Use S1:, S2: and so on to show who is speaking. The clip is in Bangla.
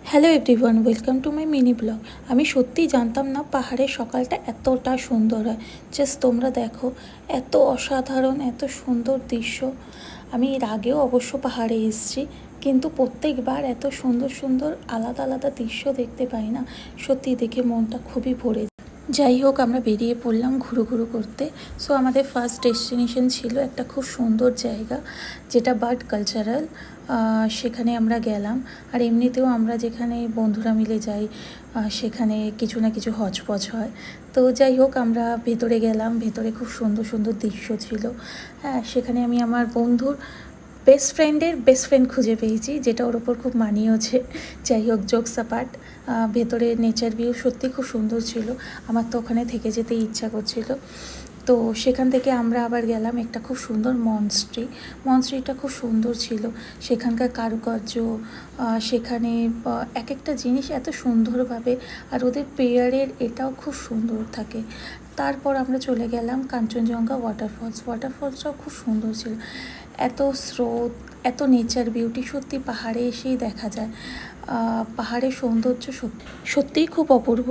S1: Hello everyone, welcome to my mini blog. আমি সত্যিই জানতাম না পাহাড়ের সকালটা এতটা সুন্দর হয়। জাস্ট তোমরা দেখো, এত অসাধারণ, এত সুন্দর দৃশ্য। আমি এর আগেও অবশ্য পাহাড়ে এসেছি, কিন্তু প্রত্যেকবার এত সুন্দর সুন্দর আলাদা আলাদা দৃশ্য দেখতে পাই না। সত্যি দেখে মনটা খুবই ভরে যায়। যাই হোক, আমরা বেরিয়ে পড়লাম ঘুরু ঘুরু করতে। সো আমাদের ফার্স্ট ডেস্টিনেশন ছিল একটা খুব সুন্দর জায়গা, যেটা বার্ড কালচারাল। সেখানে আমরা গেলাম। আর এমনিতেও আমরা যেখানে বন্ধুরা মিলে যাই, সেখানে কিছু না কিছু হচপচ হয়। তো যাই হোক, আমরা ভেতরে গেলাম। ভেতরে খুব সুন্দর সুন্দর দৃশ্য ছিল। হ্যাঁ, সেখানে আমি আমার বন্ধুর বেস্ট ফ্রেন্ড খুঁজে পেয়েছি, যেটা ওর ওপর খুব মানিয়েছে। যাই হোক, জোকস অ্যাপার্ট, ভেতরে নেচার ভিউ সত্যি খুব সুন্দর ছিল। আমার তো ওখানে থেকে যেতে ইচ্ছা করছিল। তো সেখান থেকে আমরা আবার গেলাম একটা খুব সুন্দর মনস্ট্রিটা খুব সুন্দর ছিল। সেখানকার কারুকার্য, সেখানে এক একটা জিনিস এত সুন্দরভাবে, আর ওদের প্রেয়ারের এটাও খুব সুন্দর থাকে। তারপর আমরা চলে গেলাম কাঞ্চনজঙ্ঘা ওয়াটারফলসটাও খুব সুন্দর ছিল। এত স্রোত, এত নেচার বিউটি, সত্যি পাহাড়ে এসেই দেখা যায়। পাহাড়ের সৌন্দর্য সত্যিই খুব অপূর্ব।